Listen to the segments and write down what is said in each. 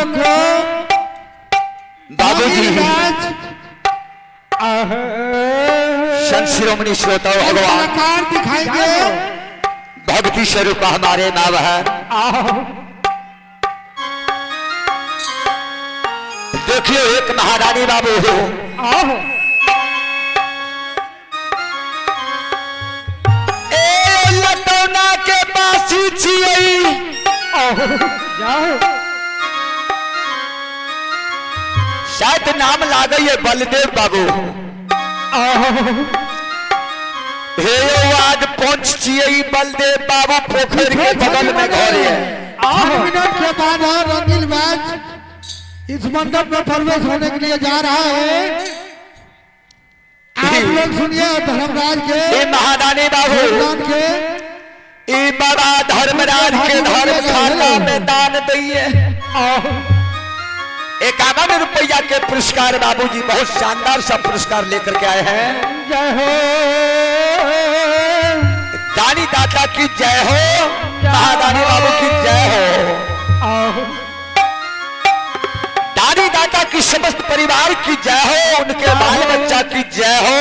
देखो बाबूजी संत शिरोमणि श्रोताओ भगवान कलाकार दिखाएंगे भक्ति स्वरूप हमारे माँ बहन देखियो एक महारानी बाबू हो ए लटौना के पासी छियई शायद नाम लागई है बलदेव बाबू हे आज पहुंच छियई बलदेव बाबू पोखर के बगल में घर है 6 मिनट के बाद और रंगीन मैच इस मंडप में प्रवेश होने के लिए जा रहा है। आप लोग सुनिए धर्मराज के महारानी बाबू के बड़ा धर्मराज के धर्मशाला में दान दिए 51 रुपया के पुरस्कार बाबूजी बहुत शानदार सा पुरस्कार लेकर के आए हैं। जय हो दानी दाता की जय हो महारानी बाबू की जय हो दानी दाता की समस्त परिवार की जय हो उनके बाल बच्चा की जय हो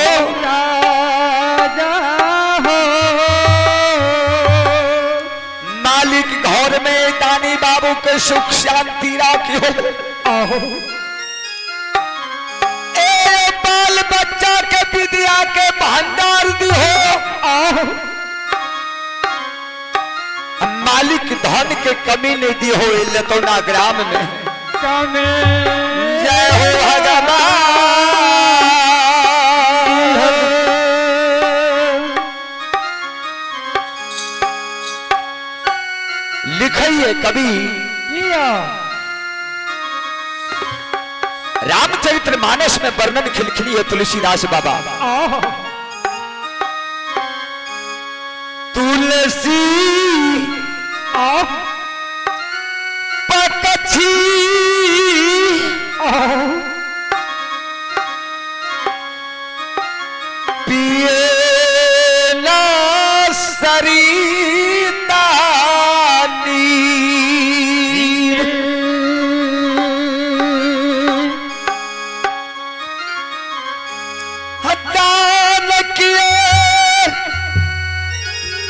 मालिक घर में दानी बाबू के सुख शांति राखी हो ए बाल बच्चा के विद्या के भंडार दी हो मालिक धन के कमी नहीं दी हो लतौना ग्राम में जय हो भगवान लिखिए कवि रामचरित्र मानस में वर्णन खिलखिली है तुलसीदास बाबा तुलसी पकछी पिए ना सरीता नीर हटान किए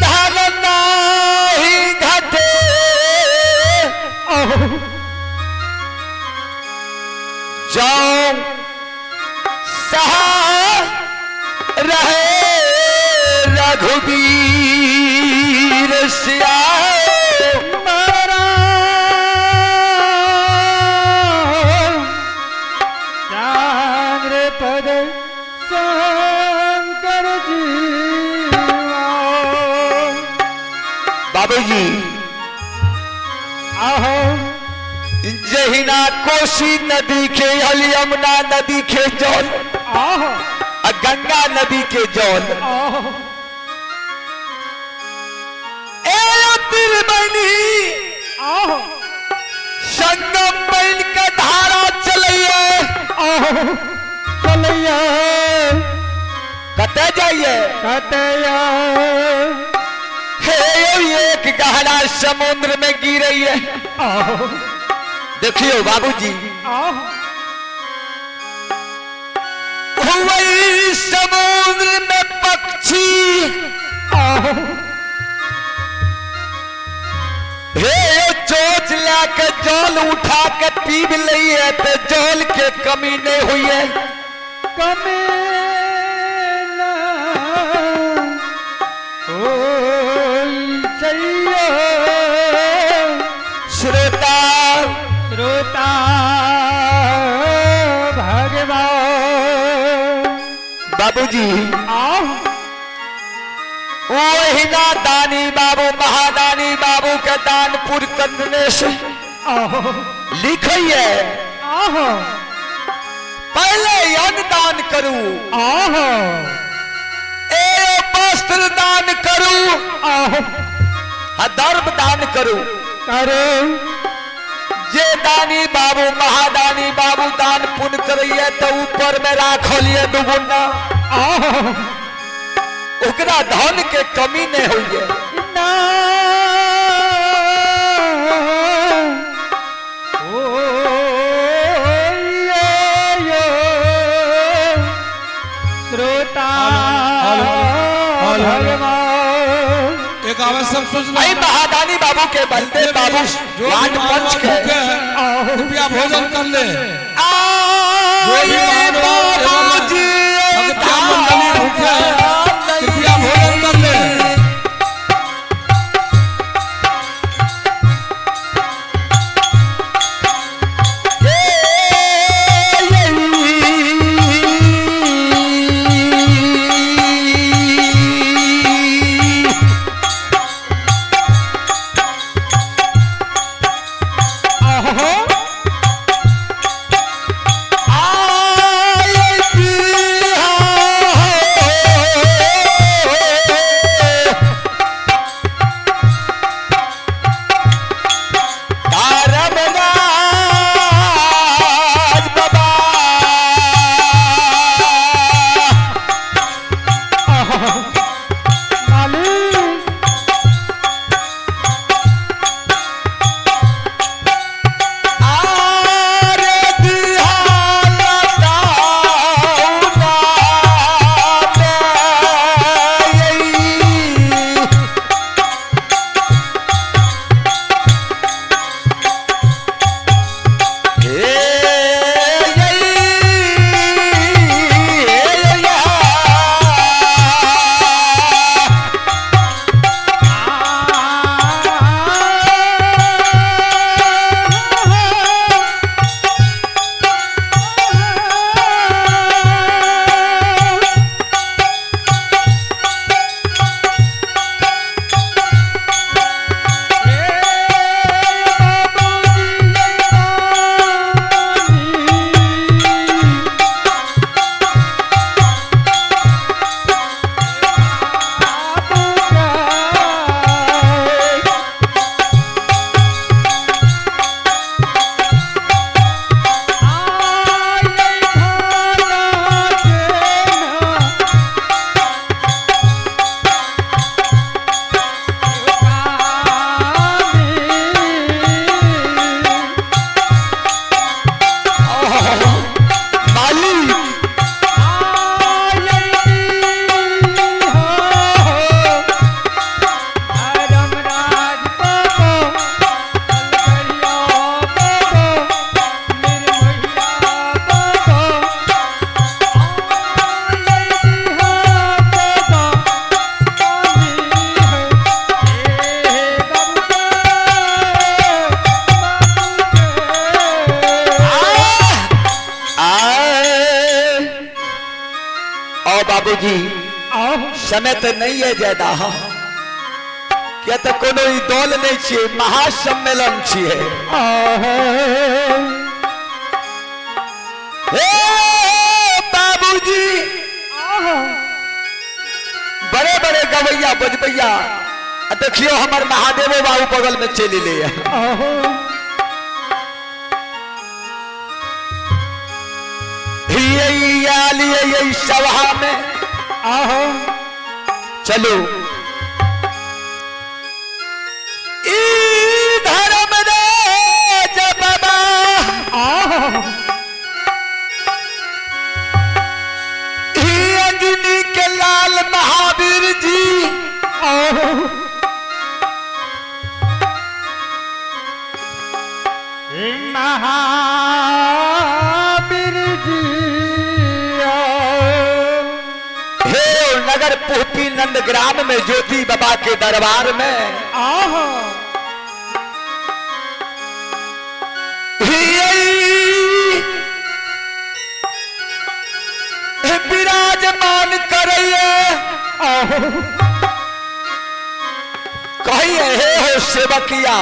धन नाही घटे जाऊं सहा रहे रघुबीर चांद्र पद शंकर जी बाबूजी आहो जहिना कोसी नदी के हल यमुना नदी के जल आहो गंगा नदी के जल आहो संगम बैल के धारा चलिए चलिए कते जाइए हे एक गहरा समुद्र में गिरइए देखियो बाबूजी वही समुद्र में पक्षी हे चोच लाके जल उठा के पीब लिये तो जल के कमी नहीं हुई है कमी श्रोता श्रोता भगवान बाबूजी आओ वही ना दानी बाबू महादानी बाबू के दानपुर करने से लिखिए पहले अन्न दान करूं वस्त्र दान करूं धर्म दान करूं जे दानी बाबू महादानी बाबू दान पुण्य करिए तो ऊपर में राखलिए दुगुना ओकरा धन के कमी नहीं हुई ओ एक आवश्यक सूचना भाई महादानी बाबू के बलते बाबू जो वार्ड पंच के कृपया भोजन कर ले। आए बाबूजी भक्तिया मंडली भूखे हैं, कृपया भोजन कर ले। बाबूजी समय तो नहीं है ज्यादा क्या तो कोनो ई दौल नहीं छे महासम्मेलन छे बाबूजी बड़े बड़े गवैया बजबैया देखियो हमार महादेव बाबू बगल में चली ले यही सभा में चलो धर्म बाबा अग्नि के लाल महावीर जी महावीर जी नगर पोपी नंदग्राम में ज्योति बाबा के दरबार में विराजमान करिए कहिए हे हो सेवकिया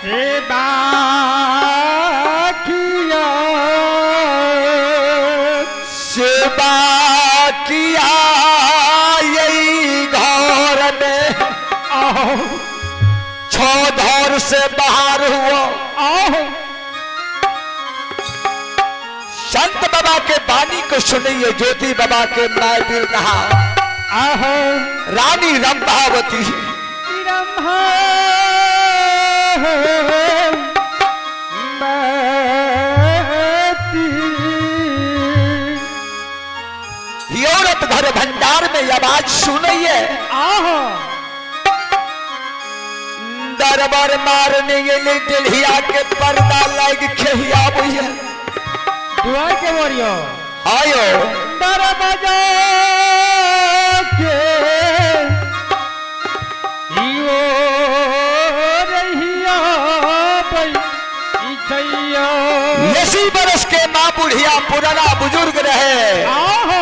सेवा किया सेवा किया छो धौर से बाहर हुआ संत बाबा के वाणी को सुनिए ज्योति बाबा के मायवीर कहा रानी रंभावती औरत घर घर भंडार में आवाज सुनिए। आहो दरबार मारने गेले डेढ़िया के पर्दा लग खिया बुझे दुआई के मोरियो आयो दर बजा के हियो रहिया पई इछैया 80 बरस के माँ बुढ़िया पुराना बुजुर्ग रहे आहो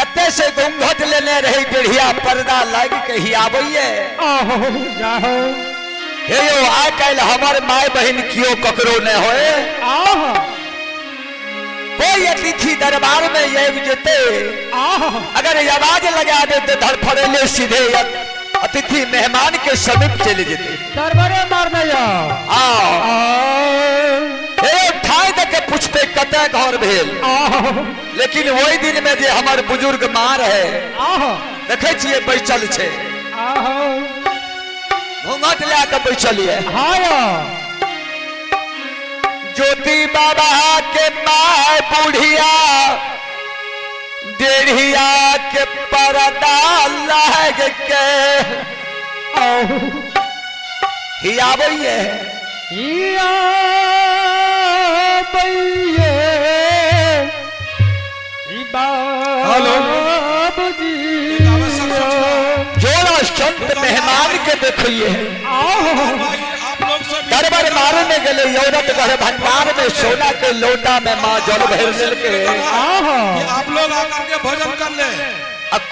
एते से घूंघट लेने रही डेढ़िया पर्दा लग के ही आबैये आहो जाहो हे यो आ कल हमार माय बहन कियो ककरो न होए आहो कोई अतिथि दरबार में ये जते आहो अगर आवाज लगा देते धड़फड़ेले सीधे अतिथि मेहमान के समीप चले जेते दरबारे मारने जाओ हाँ हे ठाई दे के पूछते कते घर भेल आहो लेकिन वही दिन में जे हमार बुजुर्ग माँ रहे आहो देखे छिए बैठल छे आहो घूंघट ला के बैठलिए हायो ज्योति बाबा के माँ बुढ़िया डेढ़िया के पर्दा लग के आहो हियाबैये हिया बइये ई हेलो। बाबूजी एक आवश्यक सूचना। जोड़ा संत मेहमान के देखिए आहो भाई आप लोग से भी दरबार मारने गले औरत घर भंडार में सोना के लोटा में माँ जल भर दिल के आहो कि आप लोग आकर के भोजन कर ले।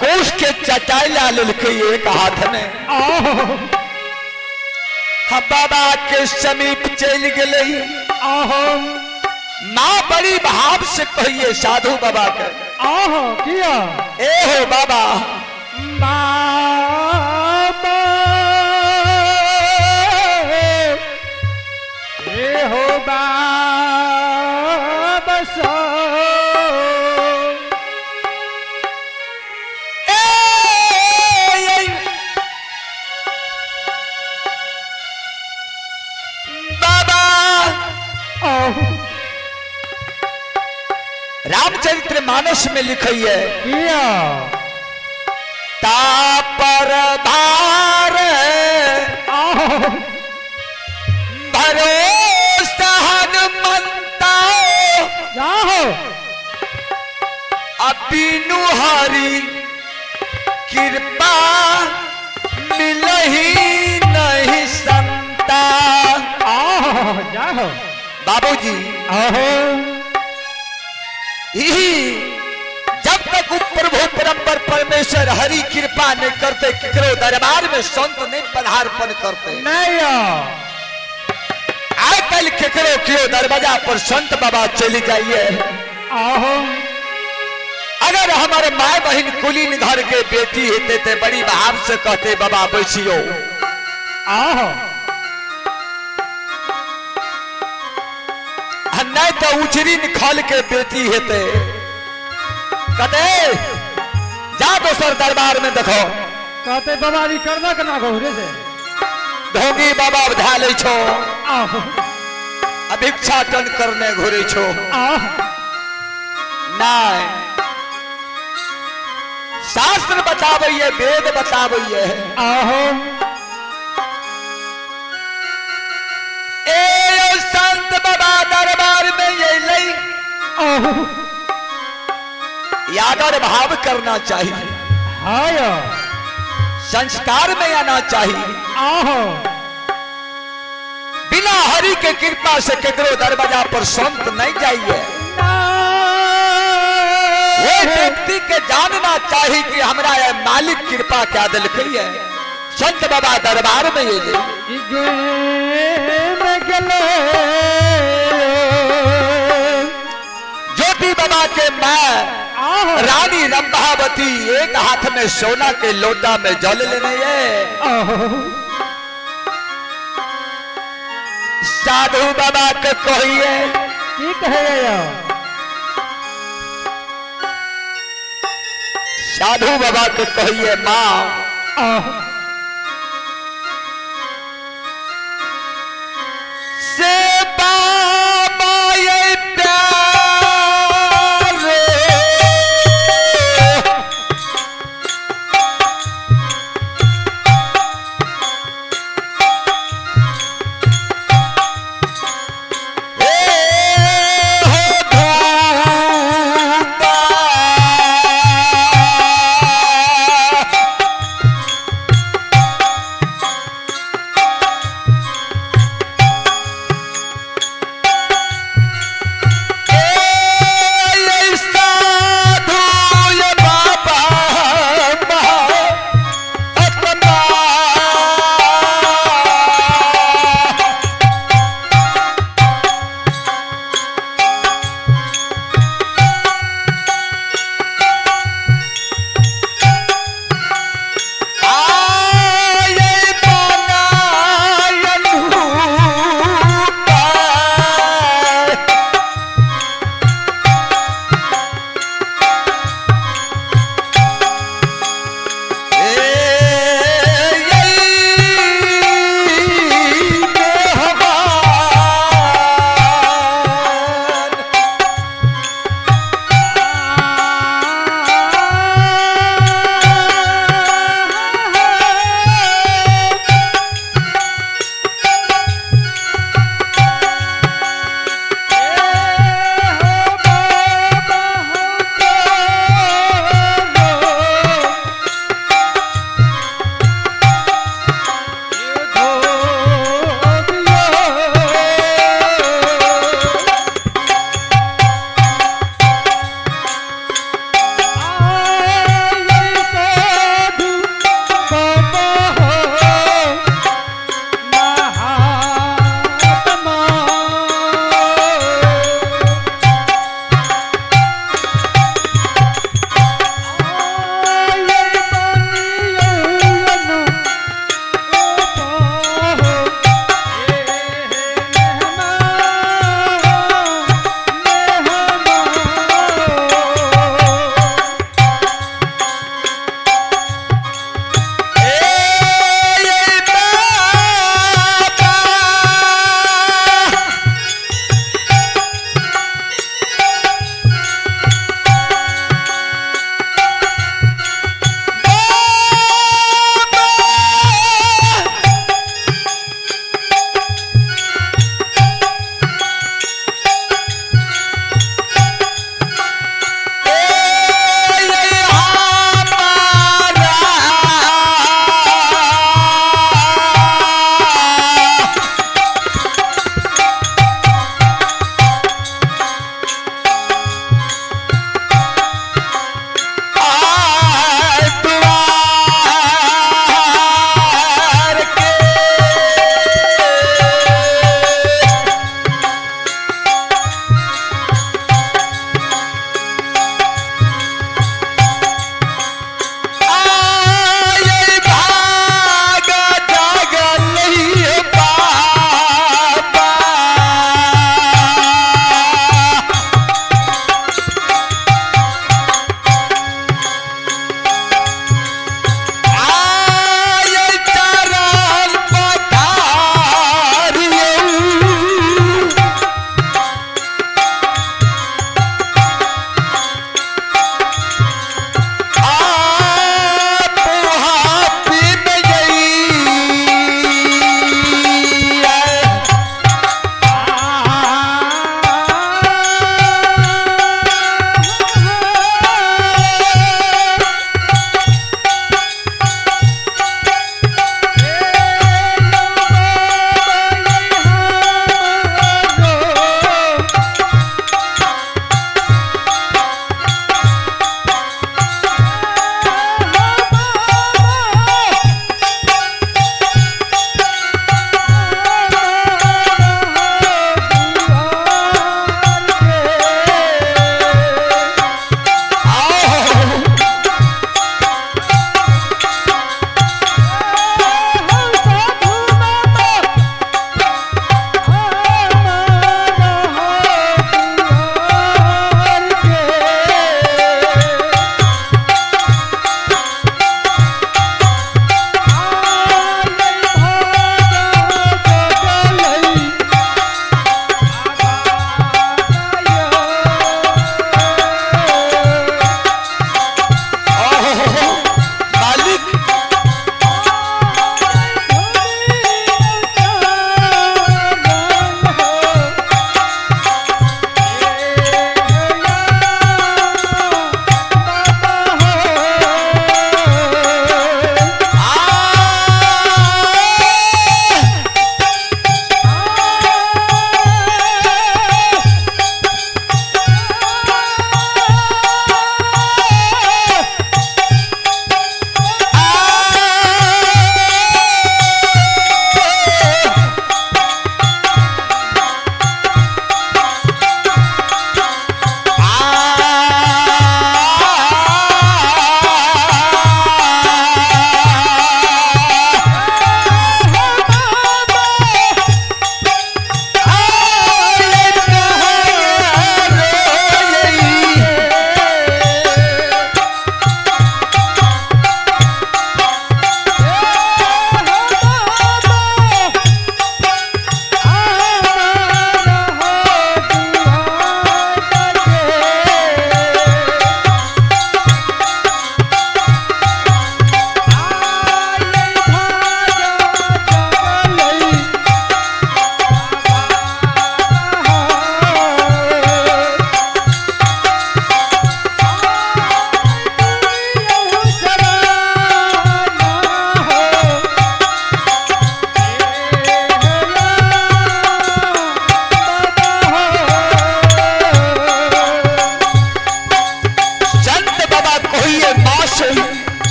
कोष के चटाई ला लिखे एक हाथ में आहो हम बाबा के समीप चल गए आहो माँ बड़ी भाव से कहिए साधु बाबा के आहो किया ए हो बाबा बाबा ए हो बाबा सो बाबा आहो रामचरित्र मानस में लिखी है किया तापर भार आहो भरोसा हनुमंता जाहो अबीनु हरि कृपा मिलही नहीं संता आहो जाहो बाबूजी आहो यही जब तक प्रभु परम्पर परमेश्वर हरि कृपा नहीं करते केकरो दरबार में संत नहीं पधारपन करते नहीं आज कल केकरो क्यों दरवाजा पर संत बाबा चली जाइए आहो अगर हमारे माँ बहन कुलीन घर के बेटी होते ते बड़ी भाव से कहते बाबा बैठियो आहो नहीं तो उचरी खल के बेटी हेते कहते जा दोसर दरबार में देखो कहते बाबा जी करना करना घोरे से ढोंगी बाबा उधा ले छो आहो अभिक्षाटन करने घुरे छो आहो नहीं शास्त्र बताबैये वेद बताबैये आहो ए संत बाबा दरबार में ये लई आहो यादर भाव करना चाहिए हायो संस्कार में आना चाहिए आहो बिना हरि के कृपा से केकरो दरवाजा पर संत नहीं जाइए वो व्यक्ति के जानना चाहिए कि हमरा ये मालिक कृपा क्या दिल है संत बाबा दरबार में ये ज्योति बाबा के माँ रानी रंभावती एक हाथ में सोना के लोटा में जल लेने साधु बाबा के कहिए की कहे साधु बाबा के कहिए माँ से बाबा ये प्यार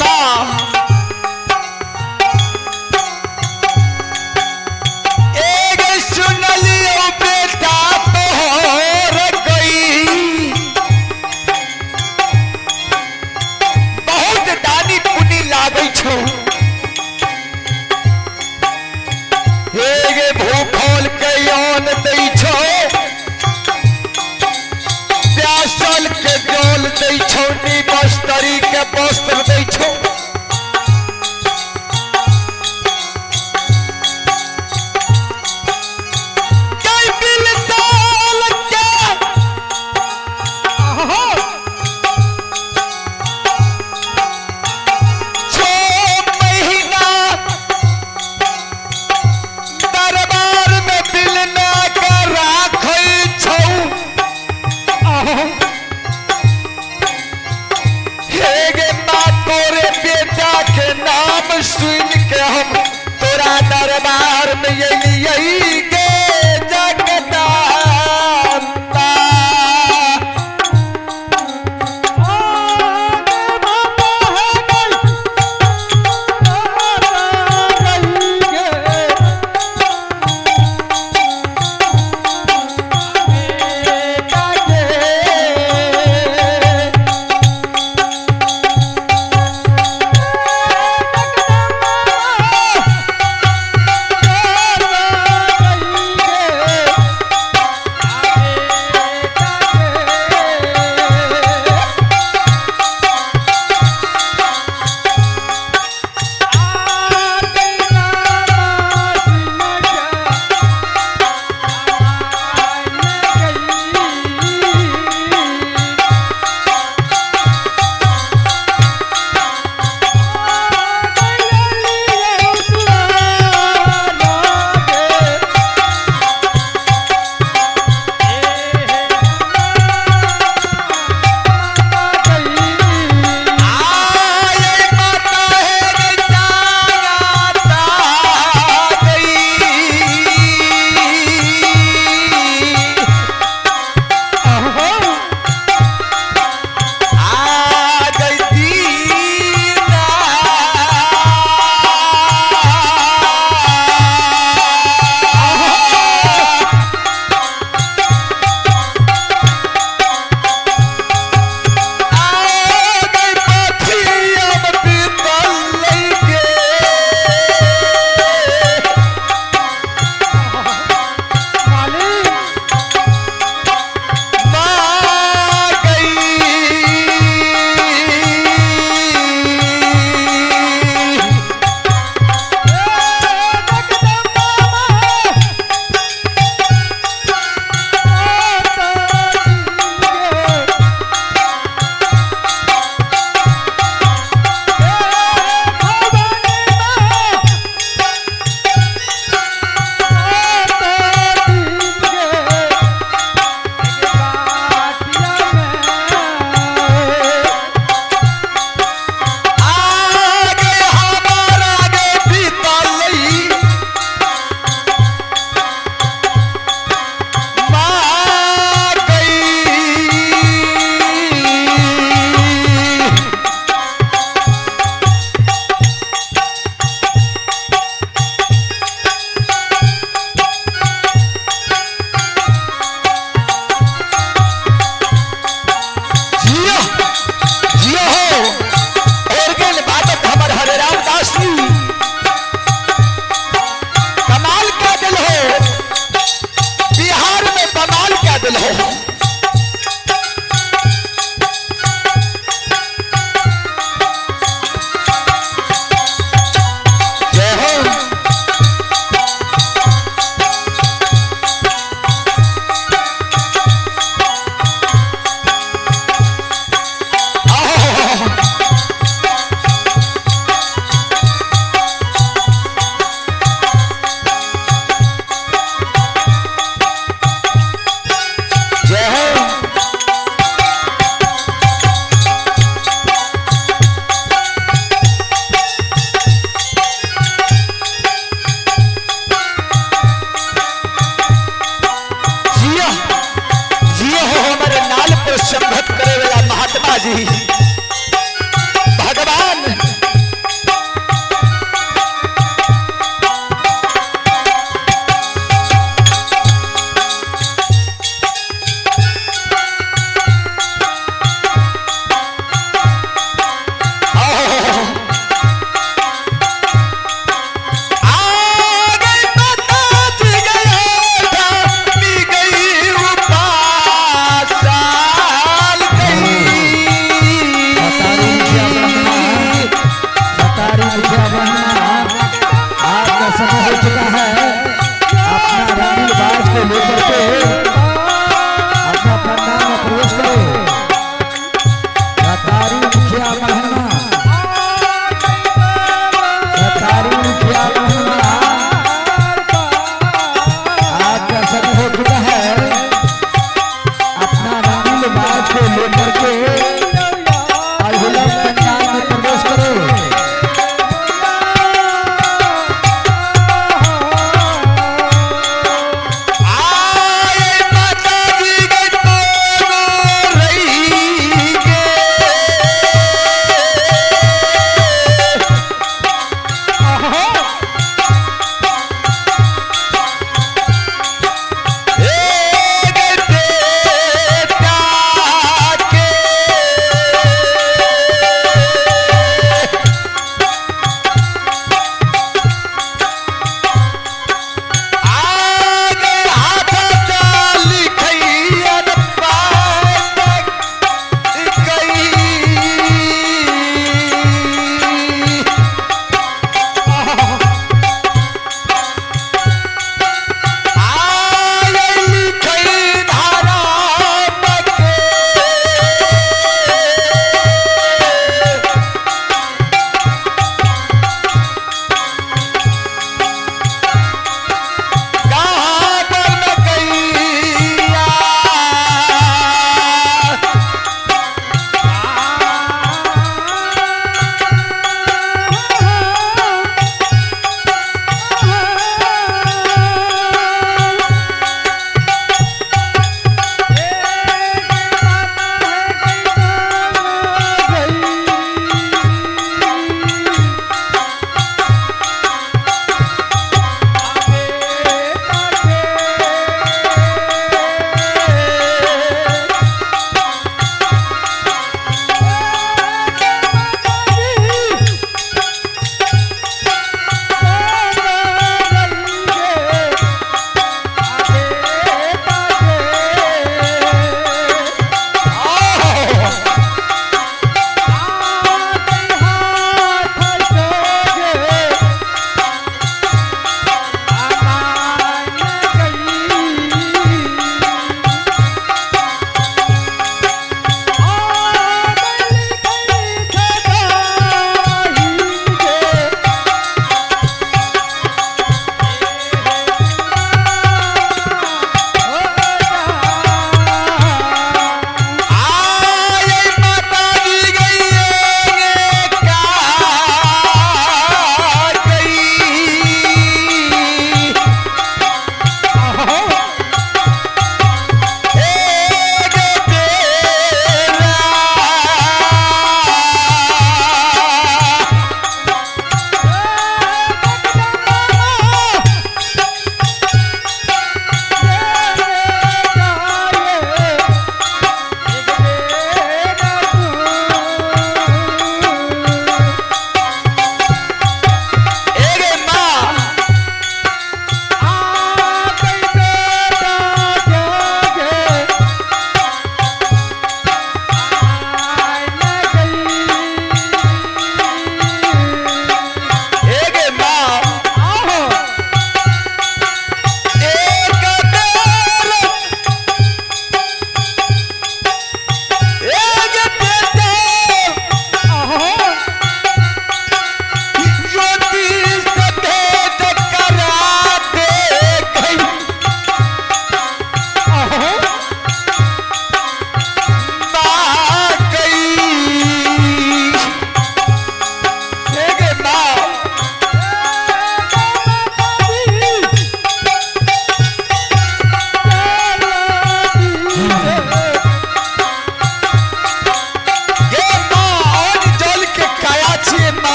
माँ एक सुन लियो बेटा तोहर गई बहुत दानी पुनी लागै छौ एगे भूखल के अन्न दै छौ प्यासल के जल दै छौ निबस्तरी के वस्त्र दै छौ कई बिल दाल के छो महीना दरबार में बिल ना के राखै छौ हे गे माँ तोरे बेटा के नाम सुन के हम तोरा दरबार में अलियै गे जगदम्बा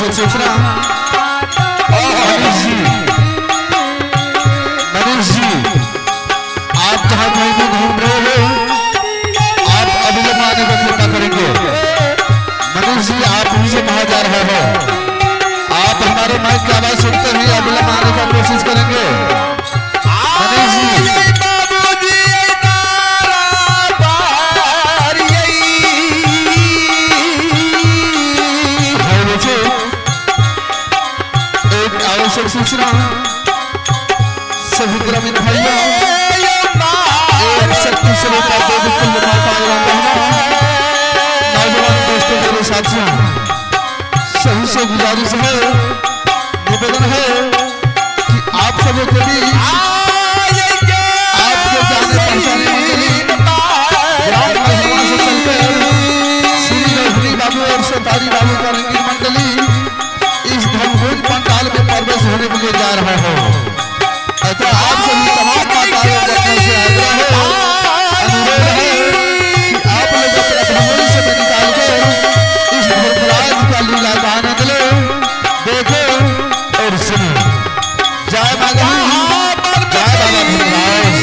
आवश्यक सूचना मनीष जी आप जहाँ कहीं भी घूम रहे हो आप अविलंब आने का कृपा करेंगे। मनीष जी आप मुझे कहा जा रहा है आप हमारे माइक की आवाज सुनते ही अविलंब आने का कोशिश करेंगे। मनीष जी आवश्यक सूचना सभी ग्रामीण भाइयों एक शक्ति स्वरूप नौजवान दोस्तों मेरे साथियों सही से गुजारिश है निवेदन है कि आप सबों के बीच आपके जाने पहचाने मंडली ग्राम भगवान से चलकर श्री रोहिणी बाबू और सोतारी बाबू का रंगीन मंडली इस धर्मभोज पंडाल में प्रवेश होने के लिए जा रहा है। अतः आप सभी तमाम माताओं बहनों से आग्रह है अनुरोध है कि आप लोग अपने धर्मों से निकाल कर इस धर्मराज का लीला का आनंद लो देखो और सुनो। जय माता जय बाबा धर्मराज।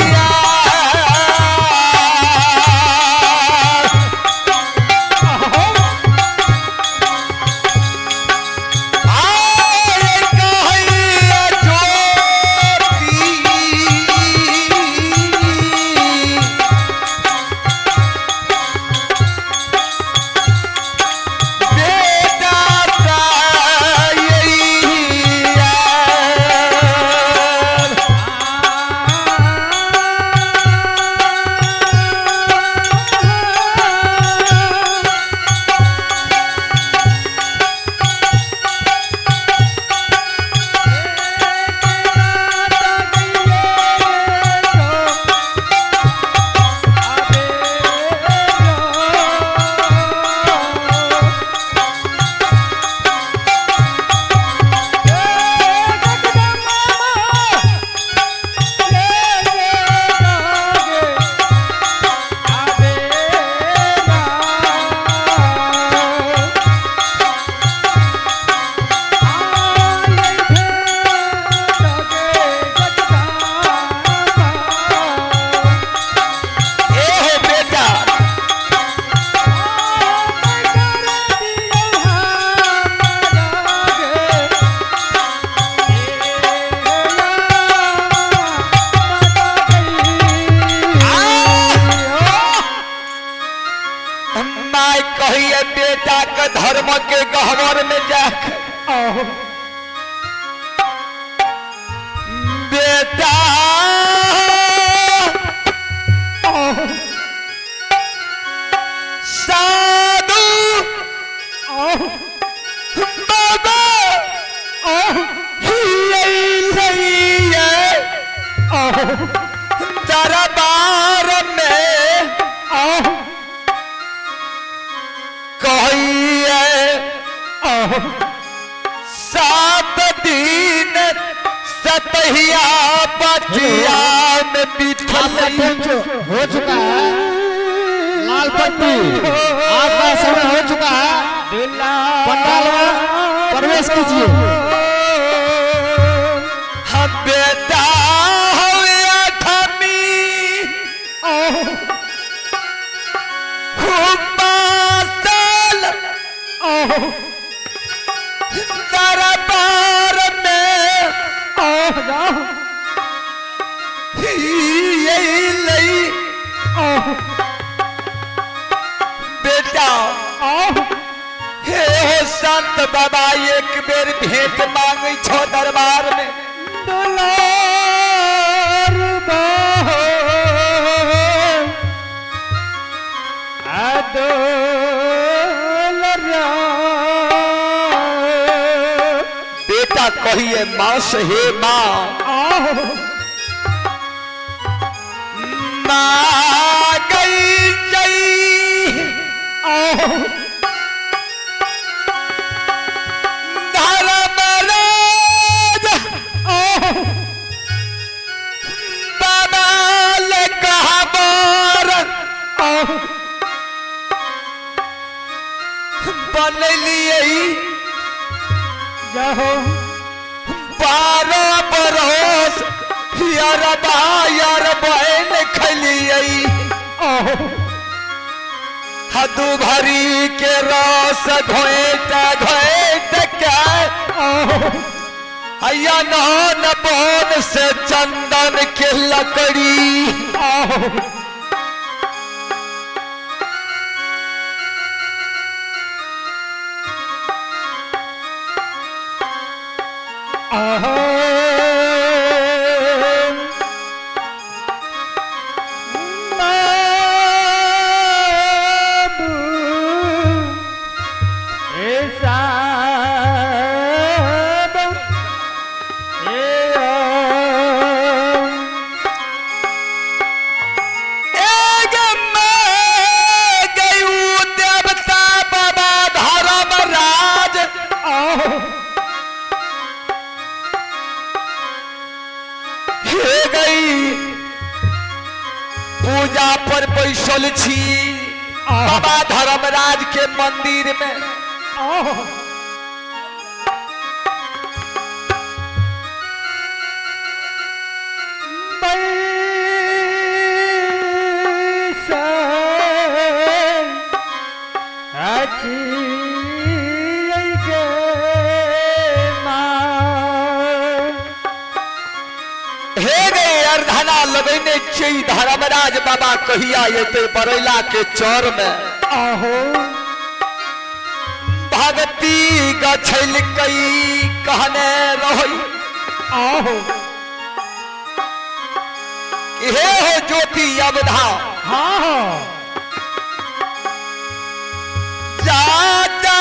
कहिए बेटा के धर्म के गहवर में जाकर बेटा साधु बाबा दरबार में कहिए 7 दिन सतहिया बचिया में बिठल हो चुका है लाल पट्टी आपका समय हो चुका है पंडाल में प्रवेश कीजिए। हम बेटा दरबार में बेटा हे हो संत बाबा एक बेर भेंट मांगे छो दरबार में बेटा कहिए माँ से हे माँ माँ गई जई धर्मराज बाबा ले कहा बार बन लिए जाहो 12 बरस यार बहन खलियई हदू भरी के रस घोट के हैया नौन बोन से चंदन के लकड़ी पूजा पर बैसल छी बाबा धर्मराज के मंदिर में लगने चाहिए धर्मराज बाबा कहिया ये बरैला के चौर में भगती गछल कई कहने रही हे हो ज्योति अवधा जा जा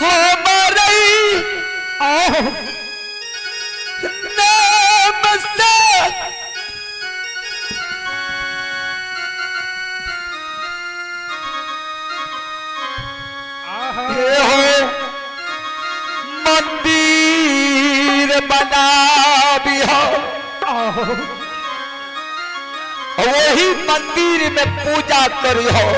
हो मरई नमस्ते हो मंदिर बना भी हो वही मंदिर में पूजा करी हो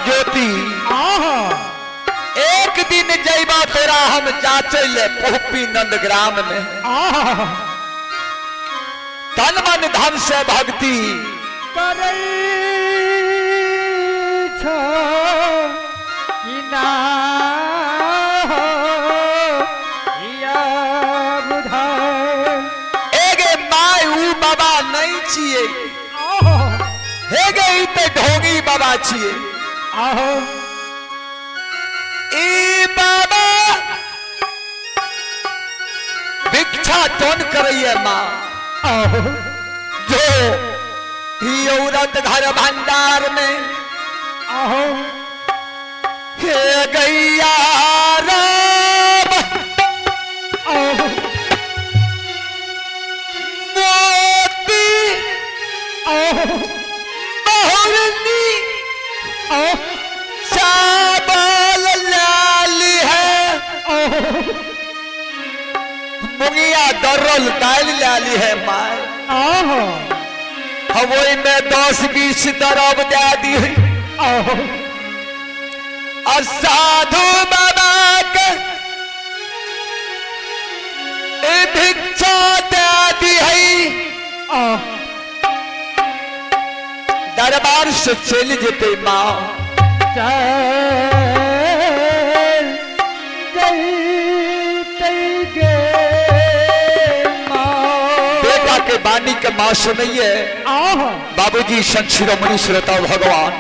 ज्योति एक दिन जैबा तोरा हम जाचले पोपी नंदग्राम में तन मन धन से भक्ति एगे माय ऊ बाबा नहीं छिए हे गई तो ढोगी बाबा छिए ई बाबा भिक्षा टोन करइए माँ जो ही औरत घर भंडार में हे गैया राम मोती बहुरनी चावल लाली है मुंगिया दर्रल दाल लाली है माय हवोई में 10-20 दरब दे दी और साधु बाबा के भिक्षा दे दी है दरबार से चल जेते माँ बेटा के बानी के माँ सुनिए बाबूजी संत शिरोमणि श्रोता भगवान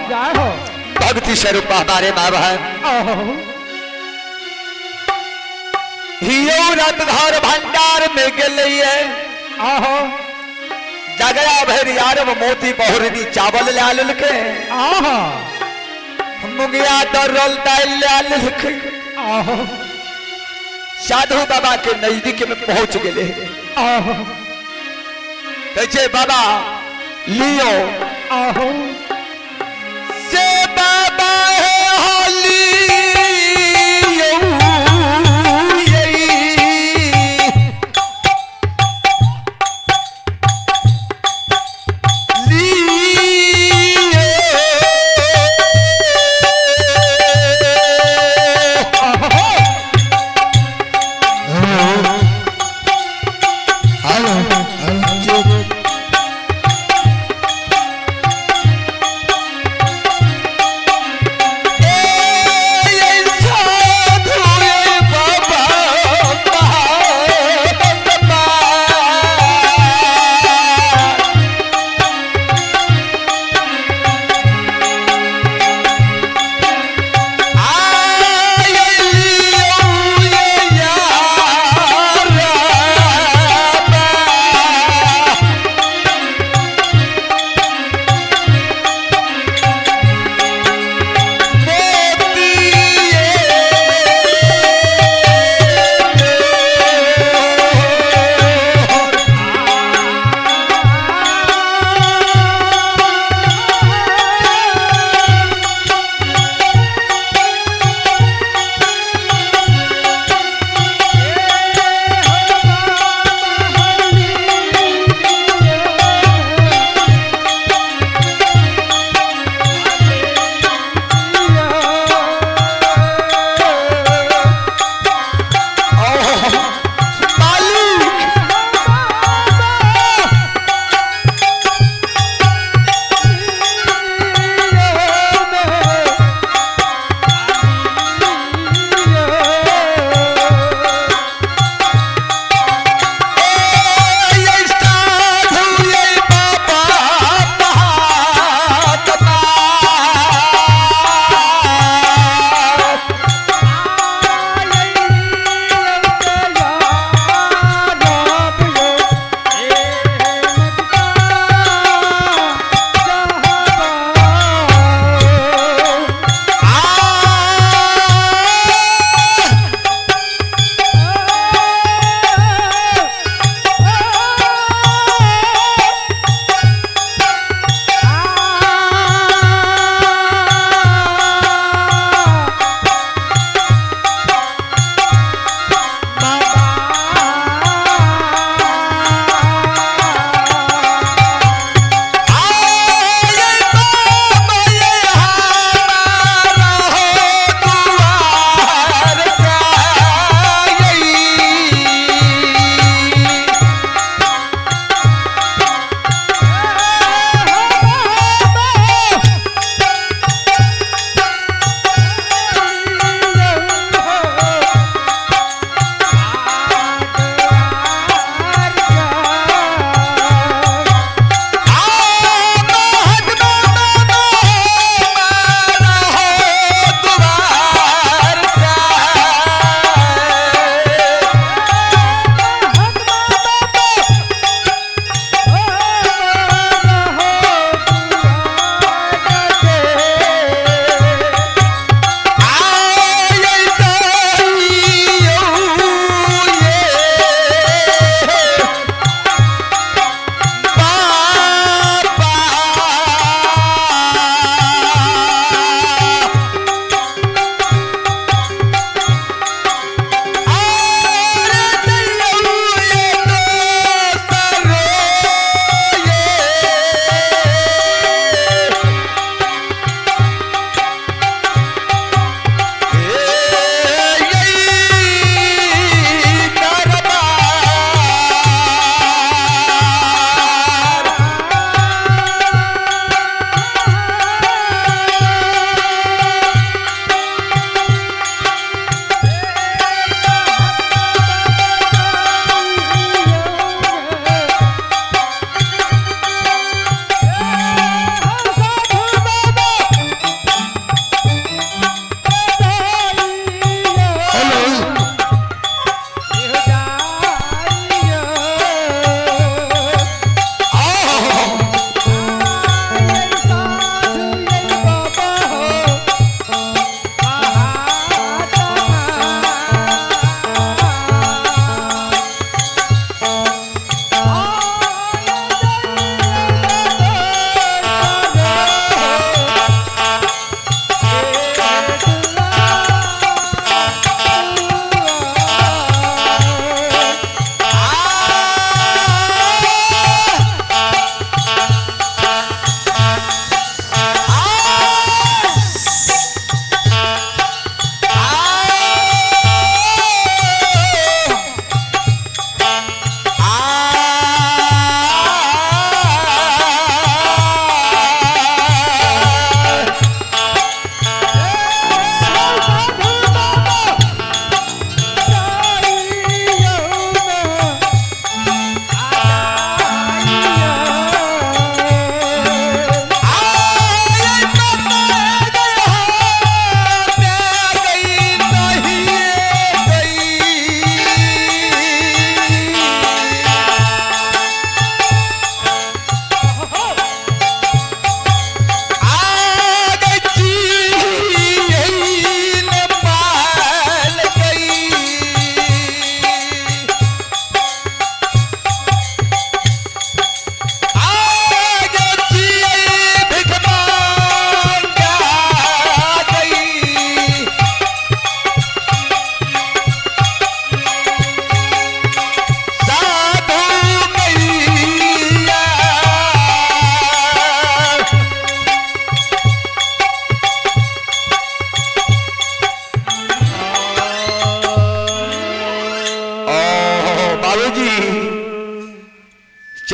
भक्ति स्वरूप हमारे माँ बहन हियोरत घर भंडार में गए जगया भर यार मोती बहुरनी चावल लाल के मुंगिया दर्रल दाल लाल के साधु बाबा के नजदीक में पहुंच गए कैसे बाबा लियो से बाबा है लियो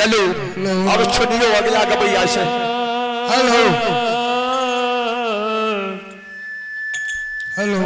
चलो अब सुनियो अगला गवैया से। Hello hello